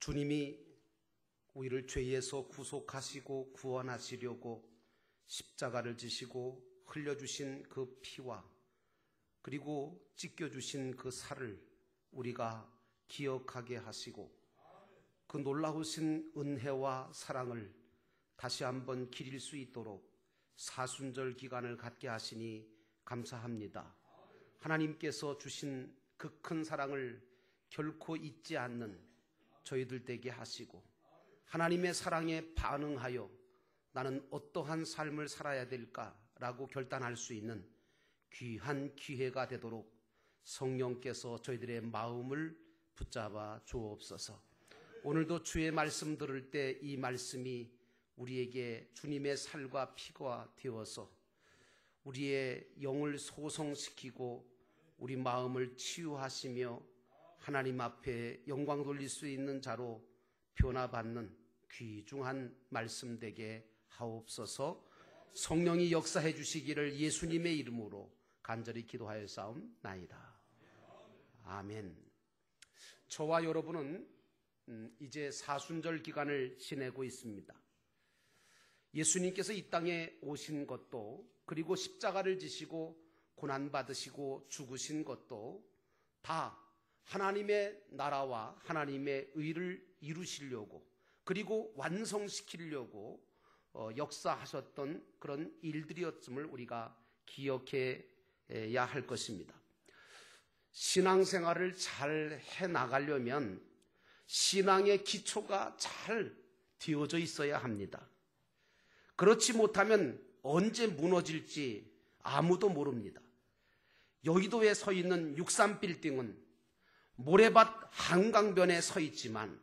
주님이 우리를 죄에서 구속하시고 구원하시려고 십자가를 지시고 흘려주신 그 피와 그리고 찢겨주신 그 살을 우리가 기억하게 하시고 그 놀라우신 은혜와 사랑을 다시 한번 기릴 수 있도록 사순절 기간을 갖게 하시니 감사합니다. 하나님께서 주신 그 큰 사랑을 결코 잊지 않는 저희들 되게 하시고 하나님의 사랑에 반응하여 나는 어떠한 삶을 살아야 될까라고 결단할 수 있는 귀한 기회가 되도록 성령께서 저희들의 마음을 붙잡아 주옵소서. 오늘도 주의 말씀 들을 때 이 말씀이 우리에게 주님의 살과 피가 되어서 우리의 영을 소성시키고 우리 마음을 치유하시며 하나님 앞에 영광 돌릴 수 있는 자로 변화받는 귀중한 말씀 되게 하옵소서. 성령이 역사해 주시기를 예수님의 이름으로 간절히 기도하여 싸움나이다. 아멘. 저와 여러분은 이제 사순절 기간을 지내고 있습니다. 예수님께서 이 땅에 오신 것도 그리고 십자가를 지시고 고난받으시고 죽으신 것도 다 하나님의 나라와 하나님의 의를 이루시려고 그리고 완성시키려고 역사하셨던 그런 일들이었음을 우리가 기억해야 할 것입니다. 신앙생활을 잘 해나가려면 신앙의 기초가 잘 되어져 있어야 합니다. 그렇지 못하면 언제 무너질지 아무도 모릅니다. 여의도에 서 있는 63빌딩은 모래밭 한강변에 서 있지만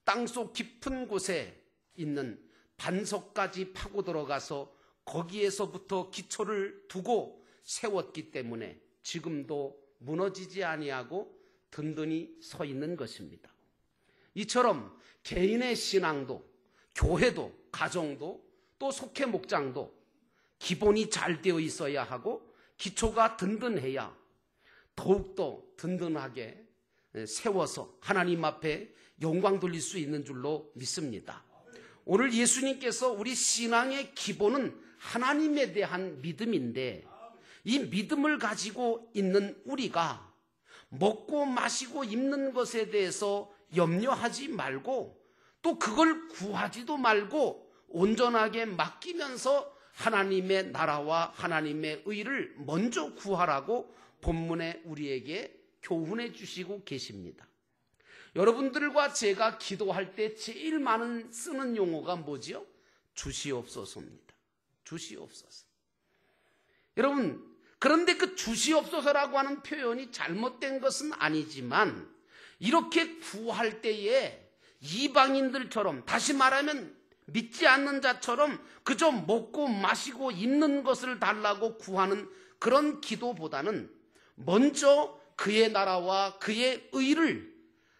땅속 깊은 곳에 있는 반석까지 파고 들어가서 거기에서부터 기초를 두고 세웠기 때문에 지금도 무너지지 아니하고 든든히 서 있는 것입니다. 이처럼 개인의 신앙도 교회도 가정도 또 속회 목장도 기본이 잘 되어 있어야 하고 기초가 든든해야 더욱더 든든하게 세워서 하나님 앞에 영광 돌릴 수 있는 줄로 믿습니다. 오늘 예수님께서 우리 신앙의 기본은 하나님에 대한 믿음인데 이 믿음을 가지고 있는 우리가 먹고 마시고 입는 것에 대해서 염려하지 말고 또 그걸 구하지도 말고 온전하게 맡기면서 하나님의 나라와 하나님의 의를 먼저 구하라고 본문에 우리에게 교훈해 주시고 계십니다. 여러분들과 제가 기도할 때 제일 많은 쓰는 용어가 뭐지요? 주시옵소서입니다. 주시옵소서. 여러분, 그런데 그 주시옵소서라고 하는 표현이 잘못된 것은 아니지만 이렇게 구할 때에 이방인들처럼, 다시 말하면 믿지 않는 자처럼 그저 먹고 마시고 입는 것을 달라고 구하는 그런 기도보다는 먼저 그의 나라와 그의 의를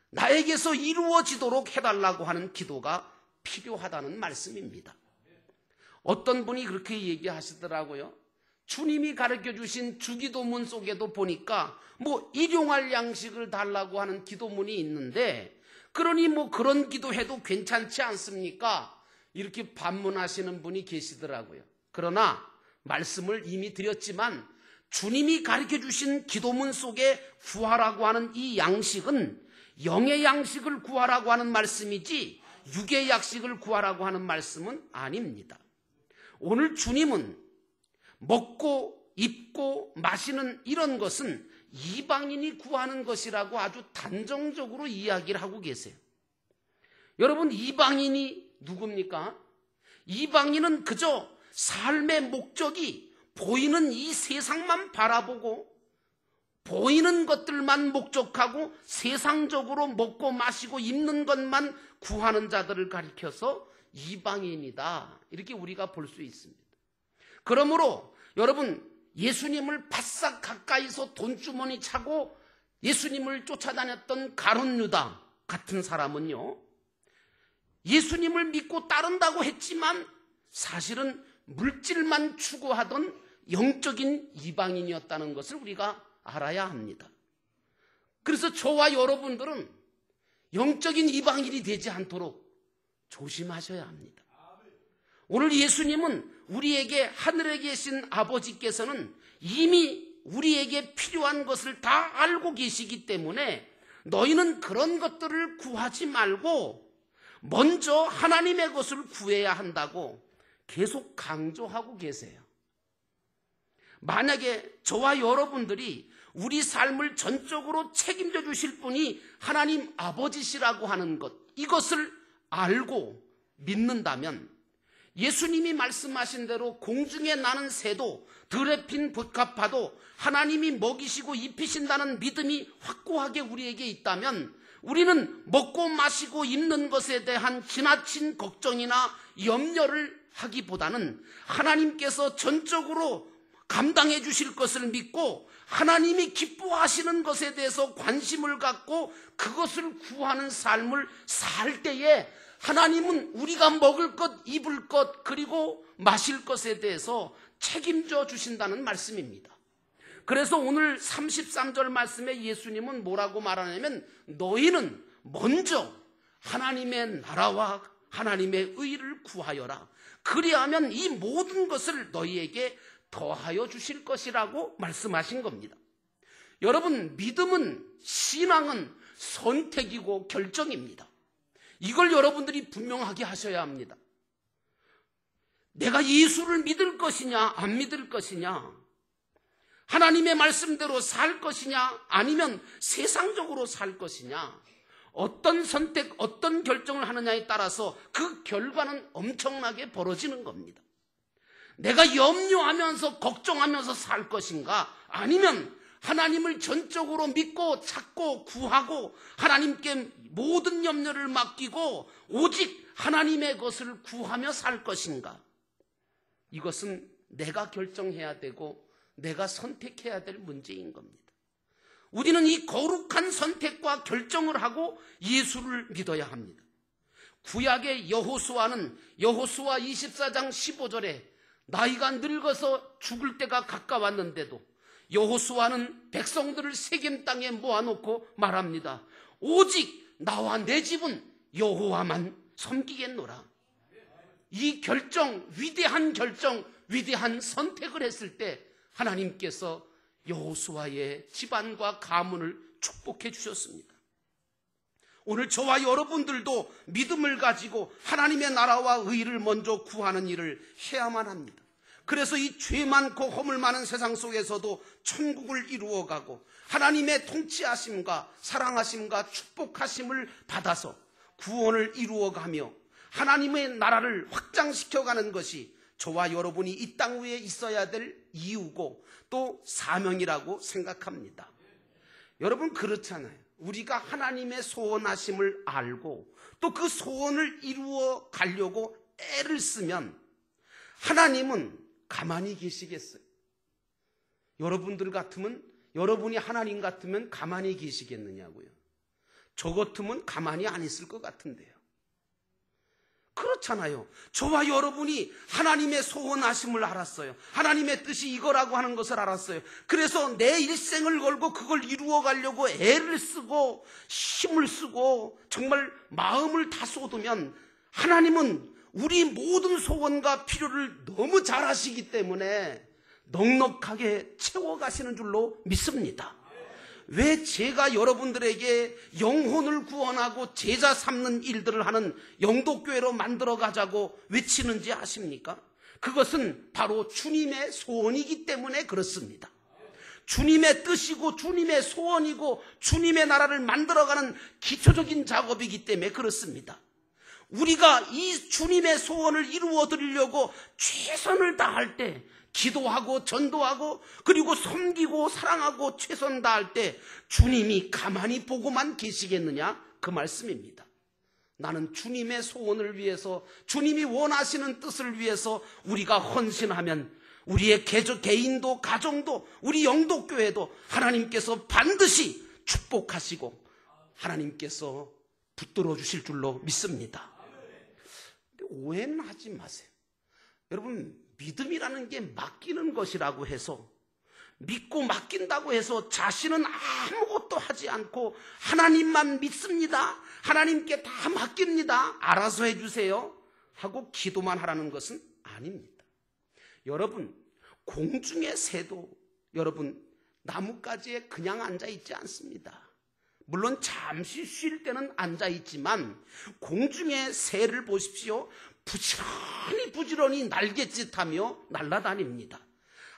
나에게서 이루어지도록 해달라고 하는 기도가 필요하다는 말씀입니다. 어떤 분이 그렇게 얘기하시더라고요. 주님이 가르쳐 주신 주기도문 속에도 보니까 일용할 양식을 달라고 하는 기도문이 있는데 그러니 그런 기도해도 괜찮지 않습니까? 이렇게 반문하시는 분이 계시더라고요. 그러나 말씀을 이미 드렸지만 주님이 가르쳐 주신 기도문 속에 구하라고 하는 이 양식은 영의 양식을 구하라고 하는 말씀이지 육의 양식을 구하라고 하는 말씀은 아닙니다. 오늘 주님은 먹고 입고 마시는 이런 것은 이방인이 구하는 것이라고 아주 단정적으로 이야기를 하고 계세요. 여러분, 이방인이 누굽니까? 이방인은 그저 삶의 목적이 보이는 이 세상만 바라보고 보이는 것들만 목적하고 세상적으로 먹고 마시고 입는 것만 구하는 자들을 가리켜서 이방인이다, 이렇게 우리가 볼 수 있습니다. 그러므로 여러분, 예수님을 바싹 가까이서 돈주머니 차고 예수님을 쫓아다녔던 가룟 유다 같은 사람은요, 예수님을 믿고 따른다고 했지만 사실은 물질만 추구하던 영적인 이방인이었다는 것을 우리가 알아야 합니다. 그래서 저와 여러분들은 영적인 이방인이 되지 않도록 조심하셔야 합니다. 오늘 예수님은 우리에게 하늘에 계신 아버지께서는 이미 우리에게 필요한 것을 다 알고 계시기 때문에 너희는 그런 것들을 구하지 말고 먼저 하나님의 것을 구해야 한다고 계속 강조하고 계세요. 만약에 저와 여러분들이 우리 삶을 전적으로 책임져 주실 분이 하나님 아버지시라고 하는 것, 이것을 알고 믿는다면 예수님이 말씀하신 대로 공중에 나는 새도 들에 핀 붓가파도 하나님이 먹이시고 입히신다는 믿음이 확고하게 우리에게 있다면 우리는 먹고 마시고 입는 것에 대한 지나친 걱정이나 염려를 하기보다는 하나님께서 전적으로 감당해 주실 것을 믿고 하나님이 기뻐하시는 것에 대해서 관심을 갖고 그것을 구하는 삶을 살 때에 하나님은 우리가 먹을 것, 입을 것, 그리고 마실 것에 대해서 책임져 주신다는 말씀입니다. 그래서 오늘 33절 말씀에 예수님은 뭐라고 말하냐면 너희는 먼저 하나님의 나라와 하나님의 의를 구하여라. 그리하면 이 모든 것을 너희에게 더하여 주실 것이라고 말씀하신 겁니다. 여러분, 믿음은, 신앙은 선택이고 결정입니다. 이걸 여러분들이 분명하게 하셔야 합니다. 내가 예수를 믿을 것이냐 안 믿을 것이냐, 하나님의 말씀대로 살 것이냐 아니면 세상적으로 살 것이냐, 어떤 선택, 어떤 결정을 하느냐에 따라서 그 결과는 엄청나게 벌어지는 겁니다. 내가 염려하면서 걱정하면서 살 것인가, 아니면 하나님을 전적으로 믿고 찾고 구하고 하나님께 모든 염려를 맡기고 오직 하나님의 것을 구하며 살 것인가, 이것은 내가 결정해야 되고 내가 선택해야 될 문제인 겁니다. 우리는 이 거룩한 선택과 결정을 하고 예수를 믿어야 합니다. 구약의 여호수아는 여호수아 24장 15절에 나이가 늙어서 죽을 때가 가까웠는데도 여호수아는 백성들을 세겜 땅에 모아놓고 말합니다. 오직 나와 내 집은 여호와만 섬기겠노라. 이 결정, 위대한 선택을 했을 때 하나님께서 여호수아의 집안과 가문을 축복해 주셨습니다. 오늘 저와 여러분들도 믿음을 가지고 하나님의 나라와 의를 먼저 구하는 일을 해야만 합니다. 그래서 이 죄 많고 허물 많은 세상 속에서도 천국을 이루어가고 하나님의 통치하심과 사랑하심과 축복하심을 받아서 구원을 이루어가며 하나님의 나라를 확장시켜가는 것이 저와 여러분이 이 땅 위에 있어야 될 이유고 또 사명이라고 생각합니다. 여러분, 그렇잖아요. 우리가 하나님의 소원하심을 알고 또 그 소원을 이루어 가려고 애를 쓰면 하나님은 가만히 계시겠어요? 여러분들 같으면, 여러분이 하나님 같으면 가만히 계시겠느냐고요. 저 같으면 가만히 안 있을 것 같은데요. 그렇잖아요. 저와 여러분이 하나님의 소원하심을 알았어요. 하나님의 뜻이 이거라고 하는 것을 알았어요. 그래서 내 일생을 걸고 그걸 이루어 가려고 애를 쓰고 힘을 쓰고 정말 마음을 다 쏟으면 하나님은 우리 모든 소원과 필요를 너무 잘 아시기 때문에 넉넉하게 채워가시는 줄로 믿습니다. 왜 제가 여러분들에게 영혼을 구원하고 제자 삼는 일들을 하는 영도교회로 만들어 가자고 외치는지 아십니까? 그것은 바로 주님의 소원이기 때문에 그렇습니다. 주님의 뜻이고 주님의 소원이고 주님의 나라를 만들어가는 기초적인 작업이기 때문에 그렇습니다. 우리가 이 주님의 소원을 이루어 드리려고 최선을 다할 때, 기도하고 전도하고 그리고 섬기고 사랑하고 최선 다할 때 주님이 가만히 보고만 계시겠느냐, 그 말씀입니다. 나는 주님의 소원을 위해서, 주님이 원하시는 뜻을 위해서 우리가 헌신하면 우리의 개인도 가정도 우리 영도교회도 하나님께서 반드시 축복하시고 하나님께서 붙들어 주실 줄로 믿습니다. 오해는 하지 마세요. 여러분, 믿음이라는 게 맡기는 것이라고 해서 믿고 맡긴다고 해서 자신은 아무것도 하지 않고 하나님만 믿습니다, 하나님께 다 맡깁니다, 알아서 해주세요 하고 기도만 하라는 것은 아닙니다. 여러분, 공중의 새도 여러분 나뭇가지에 그냥 앉아있지 않습니다. 물론 잠시 쉴 때는 앉아있지만 공중의 새를 보십시오. 부지런히 날갯짓하며 날아다닙니다.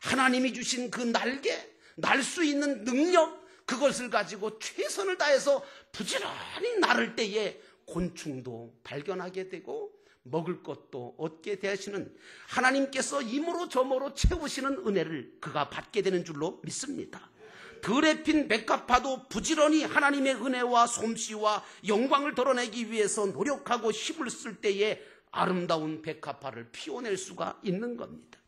하나님이 주신 그 날개, 날 수 있는 능력, 그것을 가지고 최선을 다해서 부지런히 나를 때에 곤충도 발견하게 되고 먹을 것도 얻게 되시는 하나님께서 이모로 저모로 채우시는 은혜를 그가 받게 되는 줄로 믿습니다. 들에 핀 백합화도 부지런히 하나님의 은혜와 솜씨와 영광을 드러내기 위해서 노력하고 힘을 쓸 때에 아름다운 백합화를 피워낼 수가 있는 겁니다.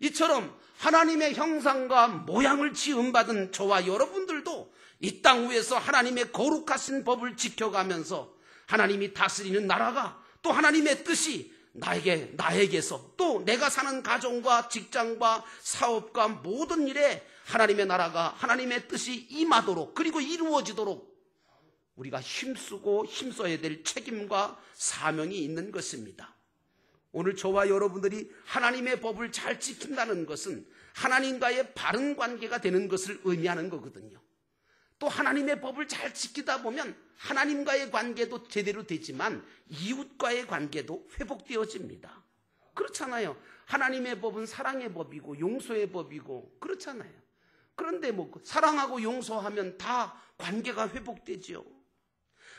이처럼 하나님의 형상과 모양을 지음받은 저와 여러분들도 이 땅 위에서 하나님의 거룩하신 법을 지켜가면서 하나님이 다스리는 나라가 또 하나님의 뜻이 나에게서 또 내가 사는 가정과 직장과 사업과 모든 일에 하나님의 나라가 하나님의 뜻이 임하도록 그리고 이루어지도록 우리가 힘쓰고 힘써야 될 책임과 사명이 있는 것입니다. 오늘 저와 여러분들이 하나님의 법을 잘 지킨다는 것은 하나님과의 바른 관계가 되는 것을 의미하는 거거든요. 또 하나님의 법을 잘 지키다 보면 하나님과의 관계도 제대로 되지만 이웃과의 관계도 회복되어집니다. 그렇잖아요. 하나님의 법은 사랑의 법이고 용서의 법이고 그렇잖아요. 그런데 사랑하고 용서하면 다 관계가 회복되죠.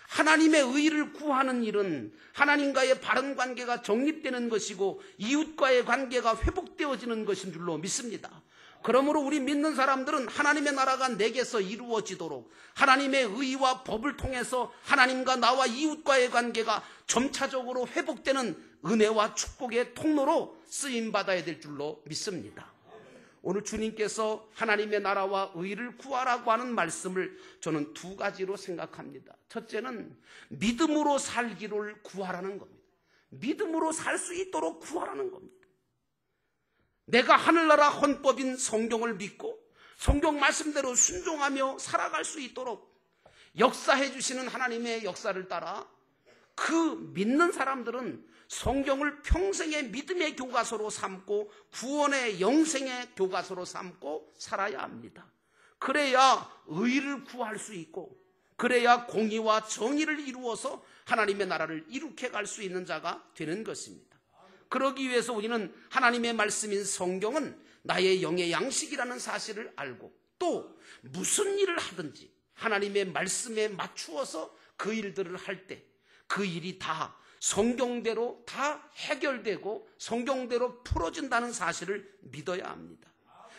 하나님의 의를 구하는 일은 하나님과의 바른 관계가 정립되는 것이고 이웃과의 관계가 회복되어지는 것인 줄로 믿습니다. 그러므로 우리 믿는 사람들은 하나님의 나라가 내게서 이루어지도록 하나님의 의와 법을 통해서 하나님과 나와 이웃과의 관계가 점차적으로 회복되는 은혜와 축복의 통로로 쓰임받아야 될 줄로 믿습니다. 오늘 주님께서 하나님의 나라와 의를 구하라고 하는 말씀을 저는 두 가지로 생각합니다. 첫째는 믿음으로 살기를 구하라는 겁니다. 믿음으로 살 수 있도록 구하라는 겁니다. 내가 하늘나라 헌법인 성경을 믿고 성경 말씀대로 순종하며 살아갈 수 있도록 역사해 주시는 하나님의 역사를 따라 그 믿는 사람들은 성경을 평생의 믿음의 교과서로 삼고 구원의 영생의 교과서로 삼고 살아야 합니다. 그래야 의를 구할 수 있고 그래야 공의와 정의를 이루어서 하나님의 나라를 이룩해 갈 수 있는 자가 되는 것입니다. 그러기 위해서 우리는 하나님의 말씀인 성경은 나의 영의 양식이라는 사실을 알고 또 무슨 일을 하든지 하나님의 말씀에 맞추어서 그 일들을 할 때 그 일이 다 성경대로 다 해결되고 성경대로 풀어진다는 사실을 믿어야 합니다.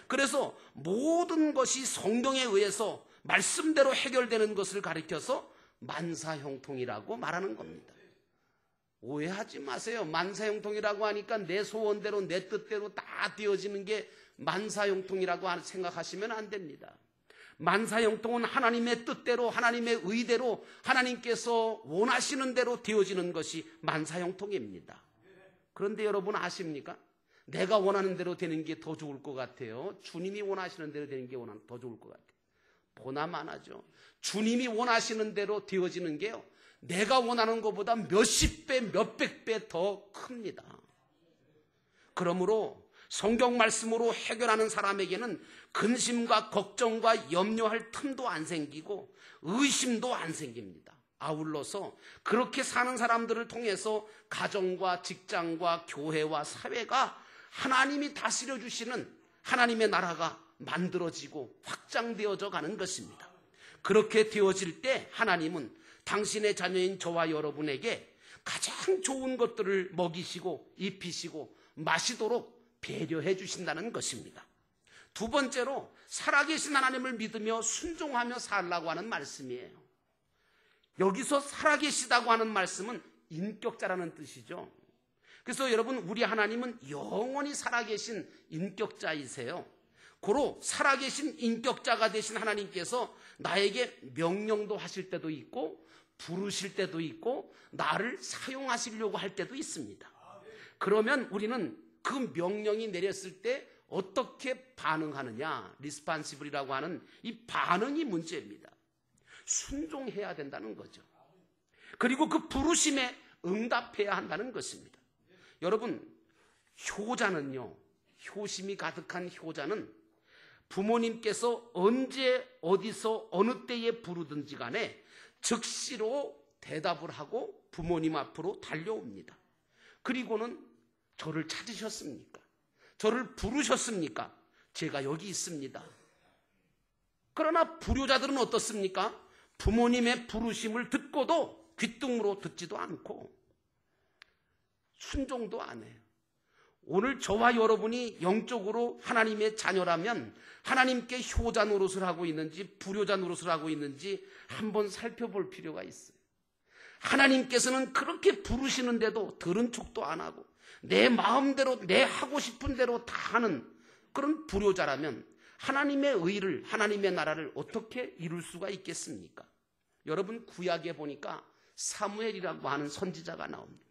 그래서 모든 것이 성경에 의해서 말씀대로 해결되는 것을 가리켜서 만사형통이라고 말하는 겁니다. 오해하지 마세요. 만사형통이라고 하니까 내 소원대로 내 뜻대로 다 되어지는 게 만사형통이라고 생각하시면 안 됩니다. 만사형통은 하나님의 뜻대로 하나님의 의대로 하나님께서 원하시는 대로 되어지는 것이 만사형통입니다. 그런데 여러분 아십니까? 내가 원하는 대로 되는 게 더 좋을 것 같아요? 주님이 원하시는 대로 되는 게 더 좋을 것 같아요? 보나마나죠. 주님이 원하시는 대로 되어지는 게요, 내가 원하는 것보다 몇십 배, 몇백 배 더 큽니다. 그러므로 성경 말씀으로 해결하는 사람에게는 근심과 걱정과 염려할 틈도 안 생기고 의심도 안 생깁니다. 아울러서 그렇게 사는 사람들을 통해서 가정과 직장과 교회와 사회가 하나님이 다스려 주시는 하나님의 나라가 만들어지고 확장되어져 가는 것입니다. 그렇게 되어질 때 하나님은 당신의 자녀인 저와 여러분에게 가장 좋은 것들을 먹이시고 입히시고 마시도록 배려해 주신다는 것입니다. 두 번째로 살아계신 하나님을 믿으며 순종하며 살라고 하는 말씀이에요. 여기서 살아계시다고 하는 말씀은 인격자라는 뜻이죠. 그래서 여러분, 우리 하나님은 영원히 살아계신 인격자이세요. 고로 살아계신 인격자가 되신 하나님께서 나에게 명령도 하실 때도 있고 부르실 때도 있고 나를 사용하시려고 할 때도 있습니다. 그러면 우리는 그 명령이 내렸을 때 어떻게 반응하느냐, 리스판시블이라고 하는 이 반응이 문제입니다. 순종해야 된다는 거죠. 그리고 그 부르심에 응답해야 한다는 것입니다. 여러분, 효자는요, 효심이 가득한 효자는 부모님께서 언제 어디서 어느 때에 부르든지 간에 즉시로 대답을 하고 부모님 앞으로 달려옵니다. 그리고는 저를 찾으셨습니까? 저를 부르셨습니까? 제가 여기 있습니다. 그러나 불효자들은 어떻습니까? 부모님의 부르심을 듣고도 귀뚱으로 듣지도 않고 순종도 안 해요. 오늘 저와 여러분이 영적으로 하나님의 자녀라면 하나님께 효자 노릇을 하고 있는지 불효자 노릇을 하고 있는지 한번 살펴볼 필요가 있어요. 하나님께서는 그렇게 부르시는데도 들은 척도 안 하고 내 마음대로 내 하고 싶은 대로 다 하는 그런 불효자라면 하나님의 의를, 하나님의 나라를 어떻게 이룰 수가 있겠습니까? 여러분, 구약에 보니까 사무엘이라고 하는 선지자가 나옵니다.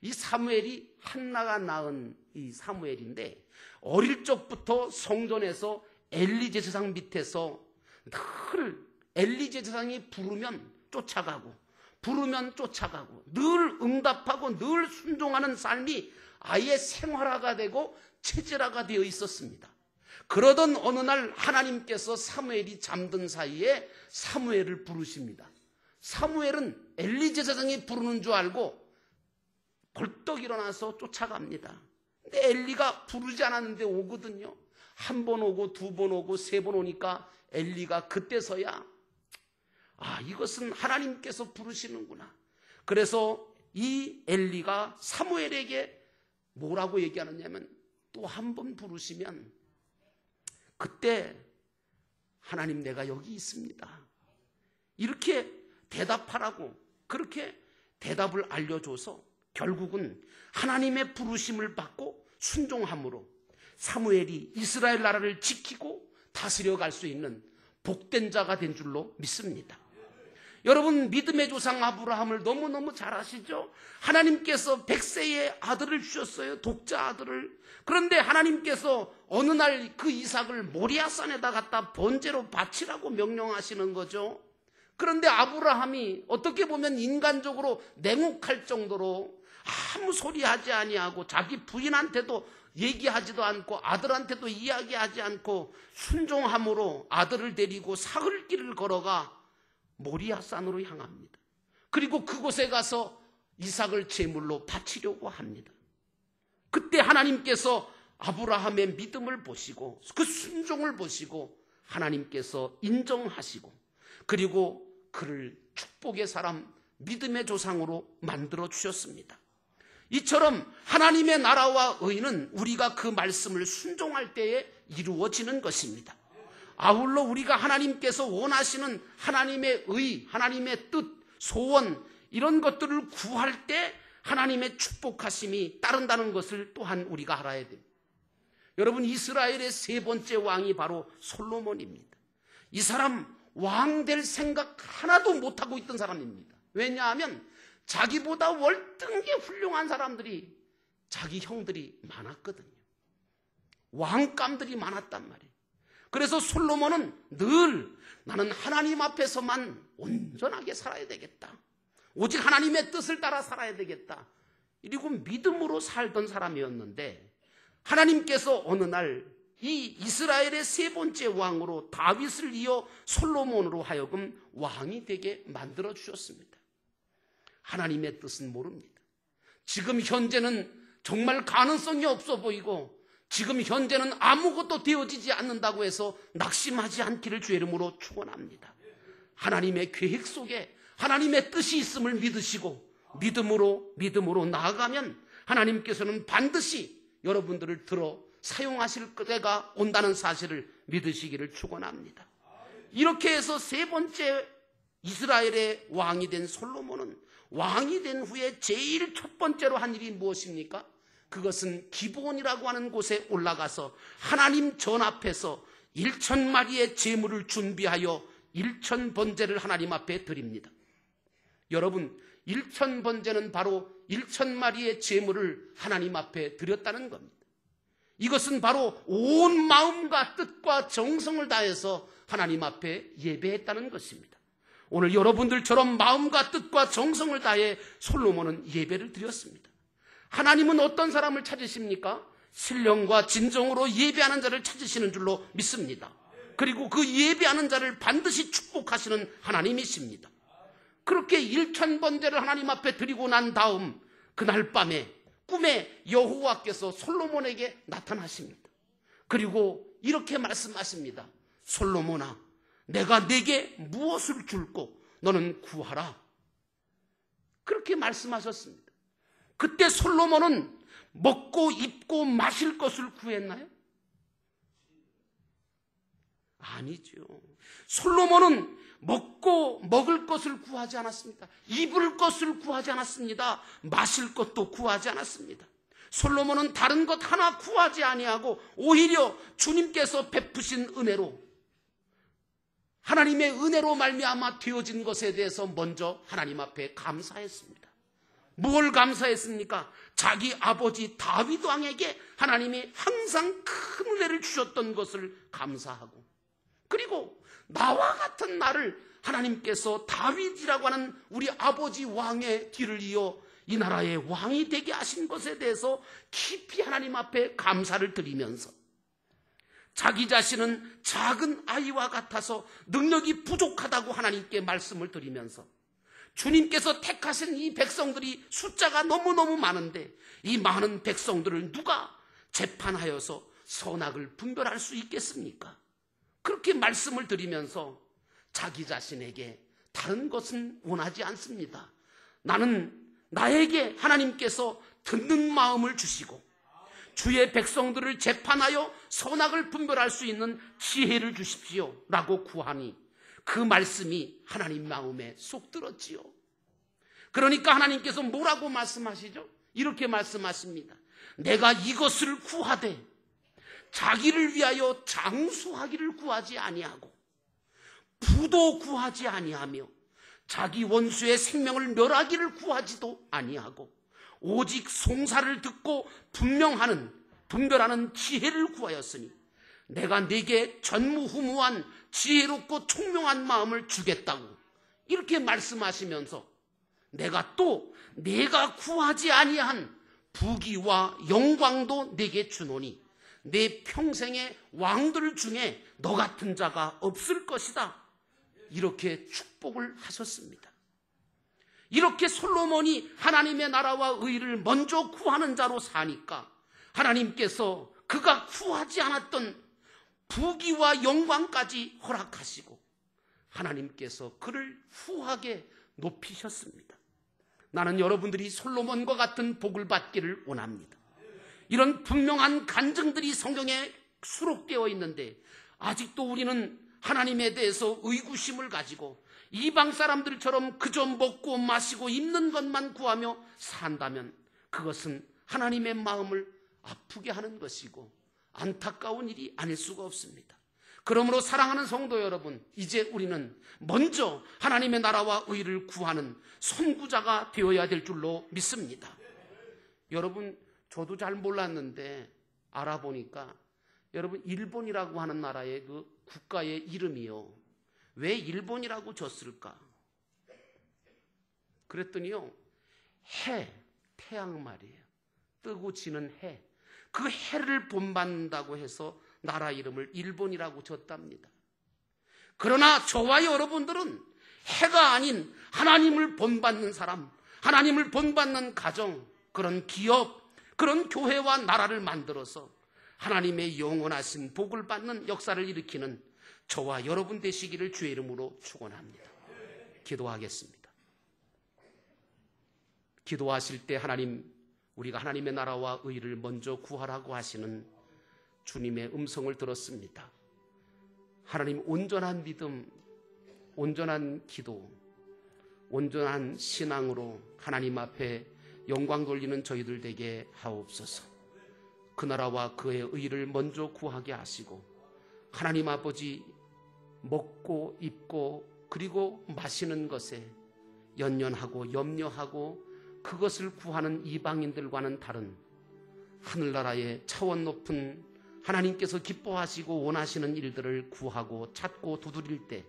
이 사무엘이 한나가 낳은 이 사무엘인데 어릴 적부터 성전에서 엘리 제사장 밑에서 늘 엘리 제사장이 부르면 쫓아가고 부르면 쫓아가고 늘 응답하고 늘 순종하는 삶이 아예 생활화가 되고 체질화가 되어 있었습니다. 그러던 어느 날 하나님께서 사무엘이 잠든 사이에 사무엘을 부르십니다. 사무엘은 엘리 제사장이 부르는 줄 알고 벌떡 일어나서 쫓아갑니다. 근데 엘리가 부르지 않았는데 오거든요. 한 번 오고 두 번 오고 세 번 오니까 엘리가 그때서야 이것은 하나님께서 부르시는구나. 그래서 이 엘리가 사무엘에게 뭐라고 얘기하느냐면 또 한 번 부르시면 그때 하나님 내가 여기 있습니다. 이렇게 대답하라고 그렇게 대답을 알려줘서 결국은 하나님의 부르심을 받고 순종함으로 사무엘이 이스라엘 나라를 지키고 다스려 갈 수 있는 복된 자가 된 줄로 믿습니다. 여러분, 믿음의 조상 아브라함을 너무너무 잘 아시죠? 하나님께서 100세의 아들을 주셨어요. 독자 아들을. 그런데 하나님께서 어느 날 그 이삭을 모리아산에다 갖다 번제로 바치라고 명령하시는 거죠. 그런데 아브라함이 어떻게 보면 인간적으로 냉혹할 정도로 아무 소리 하지 아니하고 자기 부인한테도 얘기하지도 않고 아들한테도 이야기하지 않고 순종함으로 아들을 데리고 사흘길을 걸어가 모리아산으로 향합니다. 그리고 그곳에 가서 이삭을 제물로 바치려고 합니다. 그때 하나님께서 아브라함의 믿음을 보시고 그 순종을 보시고 하나님께서 인정하시고 그리고 그를 축복의 사람, 믿음의 조상으로 만들어 주셨습니다. 이처럼 하나님의 나라와 의는 우리가 그 말씀을 순종할 때에 이루어지는 것입니다. 아울러 우리가 하나님께서 원하시는 하나님의 의, 하나님의 뜻, 소원 이런 것들을 구할 때 하나님의 축복하심이 따른다는 것을 또한 우리가 알아야 됩니다. 여러분, 이스라엘의 세 번째 왕이 바로 솔로몬입니다. 이 사람 왕 될 생각 하나도 못하고 있던 사람입니다. 왜냐하면 자기보다 월등히 훌륭한 사람들이 자기 형들이 많았거든요. 왕감들이 많았단 말이에요. 그래서 솔로몬은 늘 나는 하나님 앞에서만 온전하게 살아야 되겠다. 오직 하나님의 뜻을 따라 살아야 되겠다. 이리고 믿음으로 살던 사람이었는데 하나님께서 어느 날 이 이스라엘의 세 번째 왕으로 다윗을 이어 솔로몬으로 하여금 왕이 되게 만들어 주셨습니다. 하나님의 뜻은 모릅니다. 지금 현재는 정말 가능성이 없어 보이고 지금 현재는 아무것도 되어지지 않는다고 해서 낙심하지 않기를 주의 이름으로 축원합니다. 하나님의 계획 속에 하나님의 뜻이 있음을 믿으시고 믿음으로 나아가면 하나님께서는 반드시 여러분들을 들어 사용하실 때가 온다는 사실을 믿으시기를 축원합니다. 이렇게 해서 세 번째 이스라엘의 왕이 된 솔로몬은 왕이 된 후에 제일 첫 번째로 한 일이 무엇입니까? 그것은 기브온이라고 하는 곳에 올라가서 하나님 전 앞에서 1,000마리의 제물을 준비하여 1,000번제를 하나님 앞에 드립니다. 여러분, 1,000번제는 바로 1,000마리의 제물을 하나님 앞에 드렸다는 겁니다. 이것은 바로 온 마음과 뜻과 정성을 다해서 하나님 앞에 예배했다는 것입니다. 오늘 여러분들처럼 마음과 뜻과 정성을 다해 솔로몬은 예배를 드렸습니다. 하나님은 어떤 사람을 찾으십니까? 신령과 진정으로 예배하는 자를 찾으시는 줄로 믿습니다. 그리고 그 예배하는 자를 반드시 축복하시는 하나님이십니다. 그렇게 1000번제를 하나님 앞에 드리고 난 다음 그날 밤에 꿈에 여호와께서 솔로몬에게 나타나십니다. 그리고 이렇게 말씀하십니다. 솔로몬아, 내가 네게 무엇을 줄고 너는 구하라. 그렇게 말씀하셨습니다. 그때 솔로몬은 먹고 입고 마실 것을 구했나요? 아니죠. 솔로몬은 먹을 것을 구하지 않았습니다. 입을 것을 구하지 않았습니다. 마실 것도 구하지 않았습니다. 솔로몬은 다른 것 하나 구하지 아니하고 오히려 주님께서 베푸신 은혜로, 하나님의 은혜로 말미암아 되어진 것에 대해서 먼저 하나님 앞에 감사했습니다. 뭘 감사했습니까? 자기 아버지 다윗 왕에게 하나님이 항상 큰 은혜를 주셨던 것을 감사하고, 그리고 나와 같은 나를 하나님께서 다윗이라고 하는 우리 아버지 왕의 뒤를 이어 이 나라의 왕이 되게 하신 것에 대해서 깊이 하나님 앞에 감사를 드리면서, 자기 자신은 작은 아이와 같아서 능력이 부족하다고 하나님께 말씀을 드리면서, 주님께서 택하신 이 백성들이 숫자가 너무너무 많은데 이 많은 백성들을 누가 재판하여서 선악을 분별할 수 있겠습니까? 그렇게 말씀을 드리면서 자기 자신에게 다른 것은 원하지 않습니다. 나에게 하나님께서 듣는 마음을 주시고 주의 백성들을 재판하여 선악을 분별할 수 있는 지혜를 주십시오 라고 구하니 그 말씀이 하나님 마음에 쏙 들었지요. 그러니까 하나님께서 뭐라고 말씀하시죠? 이렇게 말씀하십니다. 내가 이것을 구하되 자기를 위하여 장수하기를 구하지 아니하고 부도 구하지 아니하며 자기 원수의 생명을 멸하기를 구하지도 아니하고 오직 송사를 듣고 분별하는 지혜를 구하였으니 내가 네게 전무후무한 지혜롭고 총명한 마음을 주겠다고 이렇게 말씀하시면서 내가 구하지 아니한 부귀와 영광도 네게 주노니 내 평생의 왕들 중에 너 같은 자가 없을 것이다. 이렇게 축복을 하셨습니다. 이렇게 솔로몬이 하나님의 나라와 의를 먼저 구하는 자로 사니까 하나님께서 그가 구하지 않았던 부귀와 영광까지 허락하시고 하나님께서 그를 후하게 높이셨습니다. 나는 여러분들이 솔로몬과 같은 복을 받기를 원합니다. 이런 분명한 간증들이 성경에 수록되어 있는데 아직도 우리는 하나님에 대해서 의구심을 가지고 이방 사람들처럼 그저 먹고 마시고 입는 것만 구하며 산다면 그것은 하나님의 마음을 아프게 하는 것이고 안타까운 일이 아닐 수가 없습니다. 그러므로 사랑하는 성도 여러분, 이제 우리는 먼저 하나님의 나라와 의를 구하는 선구자가 되어야 될 줄로 믿습니다. 여러분, 저도 잘 몰랐는데 알아보니까 여러분, 일본이라고 하는 나라의 그 국가의 이름이요, 왜 일본이라고 졌을까? 그랬더니요, 태양 말이에요. 뜨고 지는 해. 그 해를 본받는다고 해서 나라 이름을 일본이라고 졌답니다. 그러나 저와 여러분들은 해가 아닌 하나님을 본받는 사람, 하나님을 본받는 가정, 그런 기업, 그런 교회와 나라를 만들어서 하나님의 영원하신 복을 받는 역사를 일으키는 저와 여러분 되시기를 주의 이름으로 축원합니다. 기도하겠습니다. 기도하실 때 우리가 하나님의 나라와 의를 먼저 구하라고 하시는 주님의 음성을 들었습니다. 하나님, 온전한 믿음, 온전한 기도, 온전한 신앙으로 하나님 앞에 영광 돌리는 저희들 되게 하옵소서. 그 나라와 그의 의를 먼저 구하게 하시고 하나님 아버지, 먹고 입고 그리고 마시는 것에 연연하고 염려하고 그것을 구하는 이방인들과는 다른 하늘나라의 차원 높은 하나님께서 기뻐하시고 원하시는 일들을 구하고 찾고 두드릴 때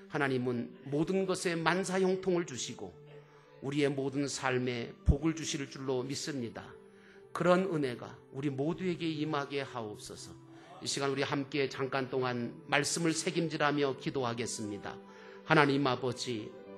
하나님은 모든 것에 만사형통을 주시고 우리의 모든 삶에 복을 주실 줄로 믿습니다. 그런 은혜가 우리 모두에게 임하게 하옵소서. 이 시간 우리 함께 잠깐 동안 말씀을 새김질하며 기도하겠습니다. 하나님 아버지,